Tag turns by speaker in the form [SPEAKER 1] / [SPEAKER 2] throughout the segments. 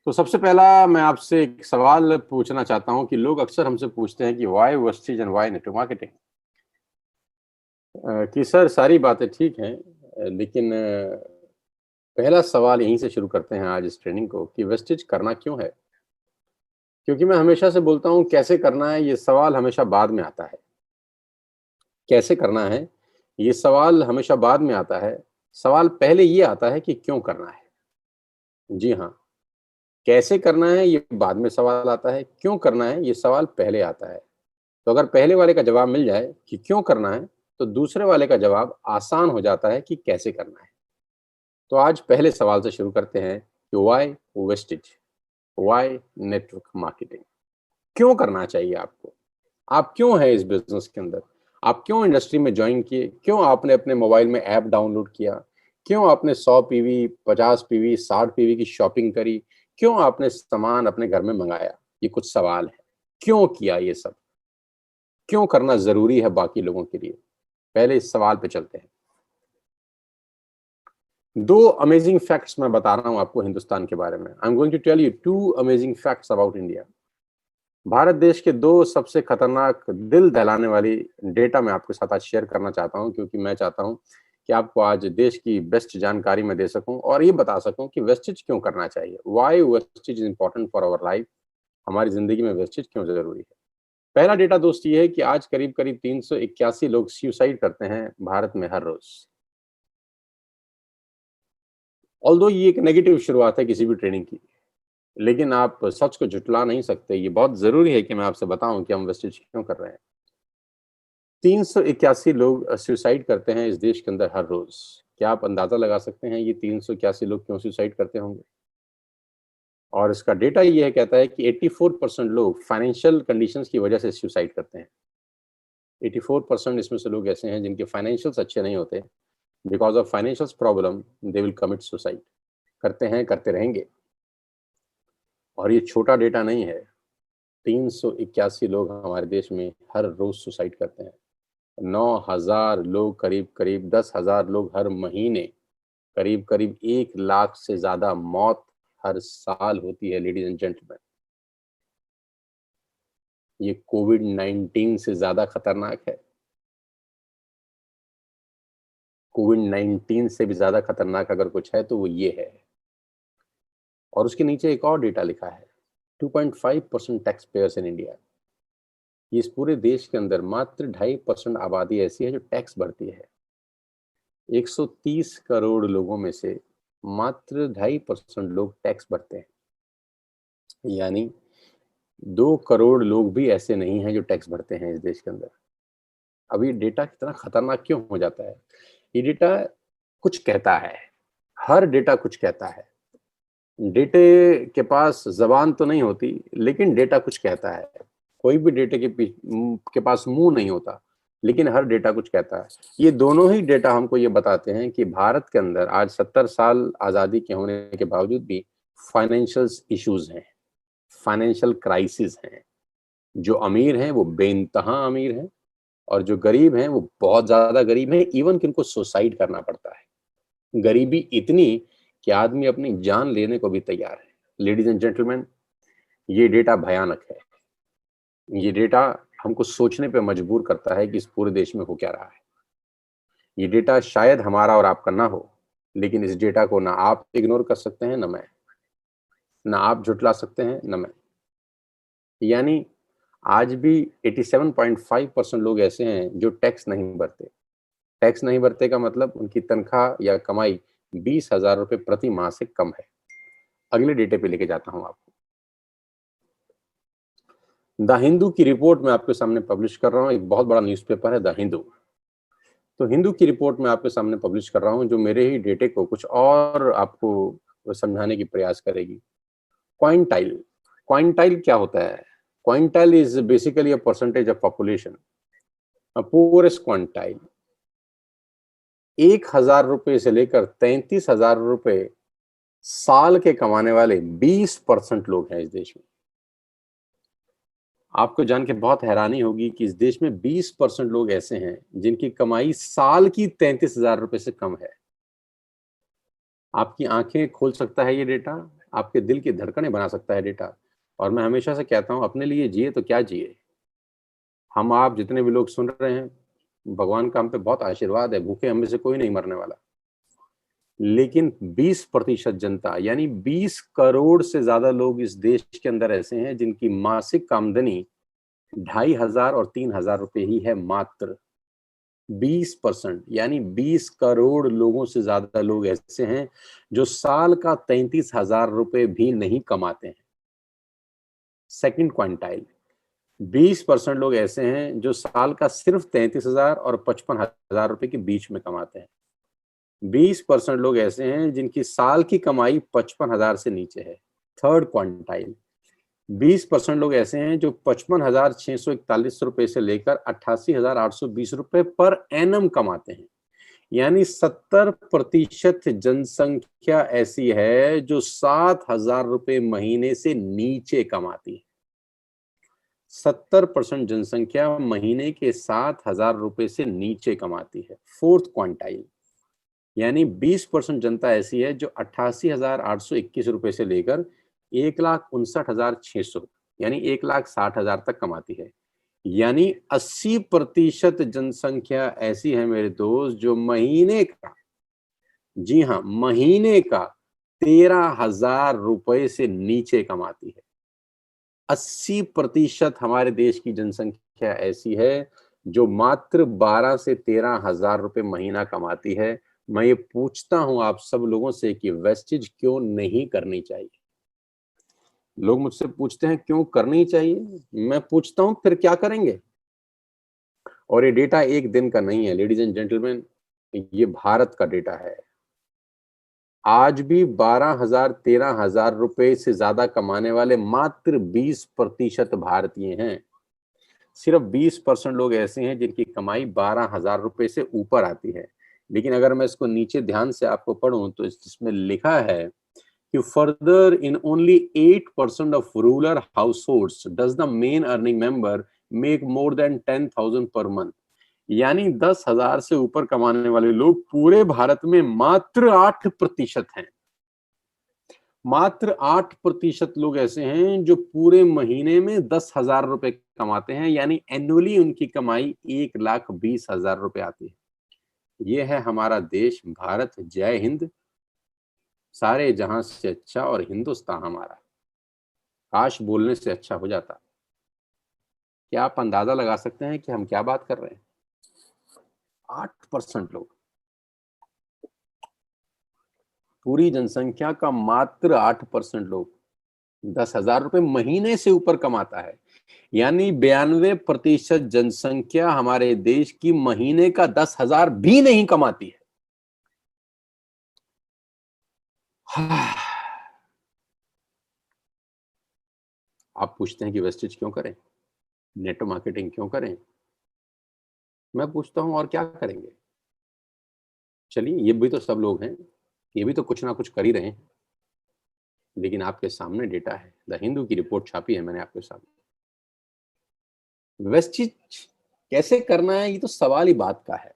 [SPEAKER 1] तो सबसे पहला मैं आपसे एक सवाल पूछना चाहता हूं कि लोग अक्सर हमसे पूछते हैं कि why wastage and why network marketing. कि सर सारी बातें ठीक हैं, लेकिन पहला सवाल यहीं से शुरू करते हैं आज इस ट्रेनिंग को कि वेस्टेज करना क्यों है। क्योंकि मैं हमेशा से बोलता हूं कैसे करना है, ये सवाल हमेशा बाद में आता है। कैसे करना है ये सवाल हमेशा बाद में आता है। सवाल पहले ये आता है कि क्यों करना है। जी हाँ, कैसे करना है ये बाद में सवाल आता है, क्यों करना है ये सवाल पहले आता है। तो अगर पहले वाले का जवाब मिल जाए कि क्यों करना है, तो दूसरे वाले का जवाब आसान हो जाता है कि कैसे करना है। तो आज पहले सवाल से शुरू करते हैं कि why wastage, why network marketing. क्यों करना चाहिए आपको? आप क्यों हैं इस बिजनेस के अंदर? आप क्यों इंडस्ट्री में ज्वाइन किए? क्यों आपने अपने मोबाइल में ऐप डाउनलोड किया? क्यों आपने 100 पीवी, 50 पीवी, 60 पीवी की शॉपिंग करी? क्यों आपने सामान अपने घर में मंगाया? ये कुछ सवाल है। क्यों किया ये सब? क्यों करना ज़रूरी है बाकी लोगों के लिए? पहले इस सवाल पे चलते हैं। 2 अमेजिंग फैक्ट्स मैं बता रहा हूँ आपको हिंदुस्तान के बारे में। I am going to tell you 2 amazing facts about India. Bharat देश के 2 सबसे खतरनाक, दिल दहलाने वाली डेटा मैं आपके साथ आज शेयर करना चाहता हूँ, क्योंकि मैं चाहता हूँ कि आपको आज देश की बेस्ट जानकारी मैं दे सकूँ और ये बता सकूँ कि वेस्टेज क्यों करना चाहिए। Why wastage is important for our life. हमारी ज़िंदगी में वेस्टेज क्यों ज़रूरी है। पहला डेटा दोस्त ये है कि आज करीब-करीब 381 लोग सुसाइड करते हैं भारत में हर रोज़। ऑल्दो ये एक नेगेटिव शुरुआत है किसी भी ट्रेनिंग की, लेकिन आप सच को झुठला नहीं सकते। ये बहुत ज़रूरी है कि मैं आपसे बताऊँ कि हम वेस्टेज क्यों कर रहे हैं। 381 लोग सुसाइड करते हैं इस देश के अंदर हर रोज़। क्या आप अंदाज़ा लगा सकते हैं ये 381 लोग क्यों सुसाइड करते होंगे? और इसका डेटा ये कहता है कि 84% लोग फाइनेंशियल कंडीशंस की वजह से सुसाइड करते हैं। 84% इसमें से लोग ऐसे हैं जिनके फाइनेंशियल्स अच्छे नहीं होते। Because of financial problem they will commit suicide. करते हैं, करते रहेंगे। और ये छोटा डेटा नहीं है। 381 लोग हमारे देश में हर रोज़ सुसाइड करते हैं। 9,000 लोग, करीब-करीब 10,000 लोग हर महीने, करीब-करीब 1 लाख से ज़्यादा मौत हर साल होती है लेडीज़ एंड जेंटलमैन। ये कोविड-19 से ज़्यादा खतरनाक है। कोविड-19 से भी ज़्यादा खतरनाक अगर कुछ है तो वो ये है। और उसके नीचे एक और डेटा लिखा है, 2.5% टैक्स पेयर्स इन इंडिया। ये इस पूरे देश के अंदर मात्र 2.5% आबादी ऐसी है जो टैक्स भरती है। 130 करोड़ लोगों में से मात्र 2.5% लोग टैक्स भरते हैं। यानी 2 करोड़ लोग भी ऐसे नहीं हैं जो टैक्स भरते हैं इस देश के अंदर। अब ये डेटा कितना खतरनाक क्यों हो जाता है? ये डेटा कुछ कहता है। हर डेटा कुछ कहता है। डेटे के पास ज़बान तो नहीं होती, लेकिन डेटा कुछ कहता है। कोई भी डेटे के पास मुँह नहीं होता, लेकिन हर डेटा कुछ कहता है। ये दोनों ही डेटा हमको ये बताते हैं कि भारत के अंदर आज 70 साल आज़ादी के होने के बावजूद भी फाइनेंशियल इश्यूज़ हैं, फाइनेंशियल क्राइसिस हैं। जो अमीर हैं, वो बेइंतहा अमीर हैं और जो गरीब हैं, वो बहुत ज़्यादा गरीब हैं, इवन कि उनको सुसाइड करना पड़ता है। गरीबी इतनी कि आदमी अपनी जान लेने को भी तैयार है। लेडीज़ एंड जेंटलमैन, ये डेटा भयानक है। ये डेटा हमको सोचने पे मजबूर करता है कि इस पूरे देश में हो क्या रहा है। ये डेटा शायद हमारा और आपका ना हो, लेकिन इस डेटा को ना आप इग्नोर कर सकते हैं, ना मैं। ना आप झुठला सकते हैं, ना मैं। यानी आज भी 87.5% लोग ऐसे हैं जो टैक्स नहीं भरते। टैक्स नहीं भरते का मतलब उनकी तनख्वाह या कमाई 20,000 रुपए प्रति माह से कम है। अगले डेटे पे लेके जाता हूँ आपको। द हिंदू की रिपोर्ट मैं आपके सामने पब्लिश कर रहा हूँ। एक बहुत बड़ा न्यूज़पेपर है द हिंदू। तो हिंदू की रिपोर्ट मैं आपके सामने पब्लिश कर रहा हूँ, जो मेरे ही डेटे को कुछ और आपको समझाने की प्रयास करेगी। क्वाइंटाइल, क्वाइंटाइल क्या होता है? Quintile is basically a percentage of population. Poorest quintile 1,000 रुपए से लेकर 33,000 रुपए साल के कमाने वाले 20% लोग हैं इस देश में। आपको जान के बहुत हैरानी होगी कि इस देश में 20% लोग ऐसे हैं जिनकी कमाई साल की 33,000 रुपए से कम है। आपकी आंखें खोल सकता है ये डेटा आपके दिल की धड़कनें बना सकता है डेटा। और मैं हमेशा से कहता हूँ, अपने लिए जिए तो क्या जिए। हम आप जितने भी लोग सुन रहे हैं, भगवान का हम पे बहुत आशीर्वाद है, भूखे हम में से कोई नहीं मरने वाला। लेकिन 20% जनता, यानी 20 करोड़ से ज्यादा लोग इस देश के अंदर ऐसे हैं जिनकी मासिक आमदनी 2,500 और 3,000 रुपए ही है मात्र। 20%, यानी 20 करोड़ लोगों से ज्यादा लोग ऐसे हैं जो साल का 33,000 रुपए भी नहीं कमाते हैं। सेकंड क्वांटाइल, 20% लोग ऐसे हैं जो साल का सिर्फ 33,000 और 55,000 रुपए के बीच में कमाते हैं। 20% लोग ऐसे हैं जिनकी साल की कमाई 55,000 से नीचे है। थर्ड क्वांटाइल, 20% लोग ऐसे हैं जो 55,641 रुपए से लेकर 88,820 रुपए पर एनम कमाते हैं। यानी 70% जनसंख्या ऐसी है जो 7,000 रुपए महीने से नीचे कमाती है। 70% जनसंख्या महीने के 7,000 रुपए से नीचे कमाती है। फोर्थ क्वांटाइल, यानी 20% जनता ऐसी है जो 88,821 रुपए से लेकर 1,59,600 यानी 1,60,000 तक कमाती है। यानी 80% जनसंख्या ऐसी है मेरे दोस्त जो महीने का, जी हाँ, महीने का 13,000 रुपए से नीचे कमाती है। 80% हमारे देश की जनसंख्या ऐसी है जो मात्र 12 से 13,000 रुपए महीना कमाती है। मैं ये पूछता हूं आप सब लोगों से कि वेस्टेज क्यों नहीं करनी चाहिए। लोग मुझसे पूछते हैं क्यों करनी चाहिए, मैं पूछता हूं फिर क्या करेंगे। और ये डेटा एक दिन का नहीं है लेडीज एंड जेंटलमैन, ये भारत का डेटा है। आज भी 12,000 13,000 रुपए से ज्यादा कमाने वाले मात्र 20% भारतीय हैं। सिर्फ 20% लोग ऐसे हैं जिनकी कमाई 12,000 रुपए से ऊपर आती है। लेकिन अगर मैं इसको नीचे ध्यान से आपको पढ़ूं तो इसमें लिखा है कि further in only 8% of rural households does the main earning member make more than 10,000 per month. यानी 10,000 से ऊपर कमाने वाले लोग पूरे भारत में मात्र 8% हैं। मात्र 8% लोग ऐसे हैं जो पूरे महीने में 10,000 रुपए कमाते हैं, यानी एनुअली उनकी कमाई 1,20,000 रुपए आती है। ये है हमारा देश भारत। जय हिंद। सारे जहां से अच्छा और हिंदुस्तान हमारा। काश बोलने से अच्छा हो जाता। क्या आप अंदाजा लगा सकते हैं कि हम क्या बात कर रहे हैं? 8% लोग, पूरी जनसंख्या का मात्र 8% लोग 10,000 रुपए महीने से ऊपर कमाता है। यानी 92% जनसंख्या हमारे देश की महीने का 10,000 भी नहीं कमाती है। आप पूछते हैं कि वेस्टेज क्यों करें, नेटवर्क मार्केटिंग क्यों करें? मैं पूछता हूं और क्या करेंगे? चलिए, ये भी तो सब लोग हैं, ये भी तो कुछ ना कुछ कर ही रहे हैं। लेकिन आपके सामने डेटा है, द हिंदू की रिपोर्ट छापी है मैंने आपके सामने। वेस्टेज कैसे करना है ये तो सवाल ही बात का है।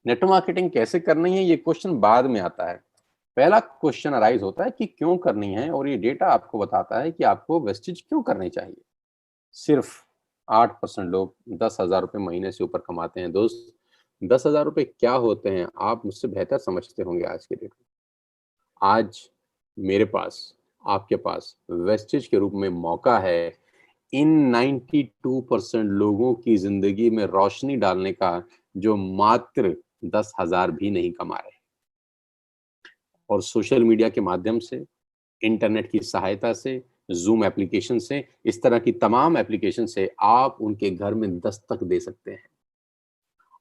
[SPEAKER 1] नेटवर्क मार्केटिंग कैसे करनी है ये क्वेश्चन बाद में आता है। पहला क्वेश्चन अराइज होता है कि क्यों करनी है, और ये डेटा आपको बताता है कि आपको वेस्टेज क्यों करनी चाहिए। सिर्फ 8% लोग 10,000 रुपए महीने से ऊपर कमाते हैं। दोस्त, 10,000 रुपए क्या होते हैं आप मुझसे बेहतर समझते होंगे आज के डेट में। आज मेरे पास, आपके पास वेस्टेज के रूप में मौका है इन 92% लोगों की जिंदगी में रोशनी डालने का जो मात्र 10,000 भी नहीं कमा रहे। और सोशल मीडिया के माध्यम से, इंटरनेट की सहायता से, जूम एप्लीकेशन से, इस तरह की तमाम एप्लीकेशन से आप उनके घर में दस्तक दे सकते हैं।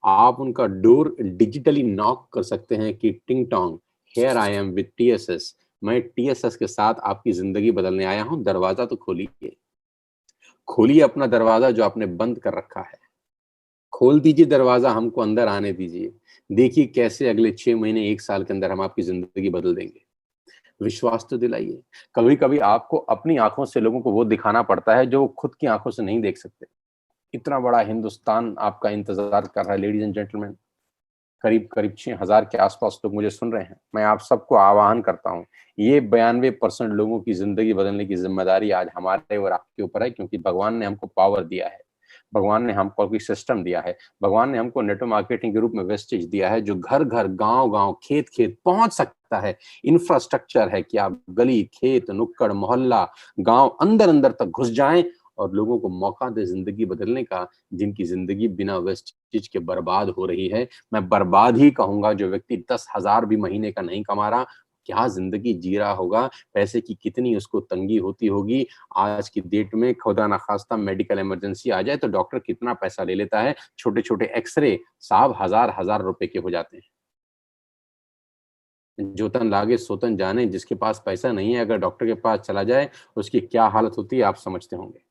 [SPEAKER 1] आप उनका डोर डिजिटली नॉक कर सकते हैं कि टिंग टोंग, here I am with TSS, मैं टीएसएस के साथ आपकी जिंदगी बदलने आया हूं, दरवाजा तो खोलिए। खोलिए अपना दरवाजा जो आपने बंद कर रखा है। खोल दीजिए दरवाजा, हमको अंदर आने दीजिए। देखिए कैसे अगले 6 महीने 1 साल के अंदर हम आपकी जिंदगी बदल देंगे। विश्वास तो दिलाइए। कभी कभी आपको अपनी आंखों से लोगों को वो दिखाना पड़ता है जो खुद की आंखों से नहीं देख सकते। इतना बड़ा हिंदुस्तान आपका इंतजार कर रहा है लेडीज एंड जेंटलमैन। करीब करीब 6,000 के आसपास लोग मुझे सुन रहे हैं। मैं आप सबको आह्वान करता हूँ, ये 92% लोगों की ज़िंदगी बदलने की ज़िम्मेदारी आज हमारे और आपके ऊपर है, क्योंकि भगवान ने हमको पावर दिया है। भगवान ने हमको कोई सिस्टम दिया है। भगवान ने हमको नेटवर्क मार्केटिंग के रूप में वेस्टेज दिया है, जो घर-घर, गाँव-गाँव, खेत-खेत पहुँच सकता है। इंफ्रास्ट्रक्चर है कि आप गली, खेत, नुक्कड़, मोहल्ला, गाँव अंदर-अंदर तक घुस जाएँ और लोगों को मौका दें ज़िंदगी बदलने का, जिनकी ज़िंदगी बिना वेस्टेज के बर्बाद हो रही है। मैं बर्बाद ही कहूँगा, जो व्यक्ति 10,000 भी महीने का नहीं कमा रहा, क्या ज़िंदगी जी रहा होगा? पैसे की कितनी उसको तंगी होती होगी। आज की डेट में खुदा ना ख़ास्ता मेडिकल इमरजेंसी आ जाए तो डॉक्टर कितना पैसा ले लेता है। छोटे-छोटे एक्स-रे साहब हज़ार-हज़ार रुपए के हो जाते हैं। जोतन लागे सोतन जाने, जिसके पास पैसा नहीं है अगर डॉक्टर के पास चला जाए, उसकी क्या हालत होती है आप समझते होंगे।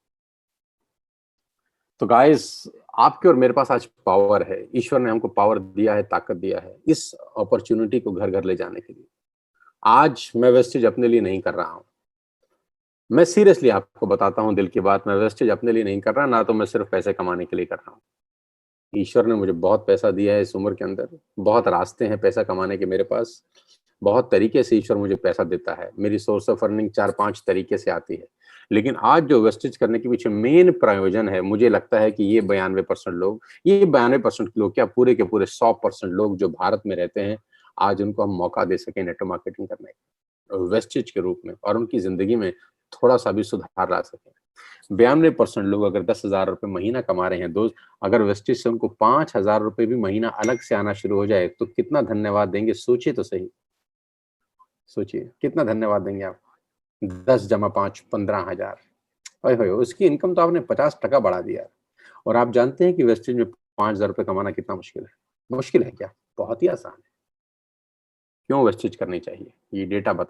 [SPEAKER 1] तो गाइस, आपके और मेरे पास आज पावर है। ईश्वर ने हमको पावर दिया है, ताकत दिया है, इस अपॉर्च्युनिटी को घर-घर ले जाने के लिए। आज मैं वेस्टेज अपने लिए नहीं कर रहा हूँ। मैं सीरियसली आपको बताता हूँ दिल की बात, मैं वेस्टेज अपने लिए नहीं कर रहा, ना तो मैं सिर्फ़ पैसे कमाने के लिए कर रहा हूँ। ईश्वर ने मुझे बहुत पैसा दिया है इस उम्र के अंदर, बहुत रास्ते हैं पैसा कमाने के मेरे पास, बहुत तरीके से ईश्वर मुझे पैसा देता है। मेरी सोर्स ऑफ अर्निंग 4-5 तरीके से आती है। लेकिन आज जो वेस्टेज करने के पीछे मेन प्रयोजन है, मुझे लगता है कि ये 92% लोग क्या पूरे के पूरे 100% लोग जो भारत में रहते हैं, आज उनको हम मौका दे सकें नेटवर्क मार्केटिंग करने का, वेस्टेज के रूप में, और उनकी ज़िंदगी में थोड़ा-सा भी सुधार ला सकें। 92% लोग अगर 10,000 रुपए महीना कमा रहे हैं दोस्त, अगर वेस्टेज से उनको 5,000 रुपए भी महीना अलग से आना शुरू हो जाए, तो कितना धन्यवाद देंगे सोचिए तो सही। सोचिए, कितना धन्यवाद देंगे आप? 10 जमा 5 15,000। ओए होए! उसकी इनकम तो आपने 50% बढ़ा दिया। और आप जानते हैं कि वेस्टेज में 5,000 रुपए कमाना कितना मुश्किल है? मुश्किल है क्या? बहुत ही आसान है। क्यों वेस्टेज करनी चाहिए? ये डेटा बता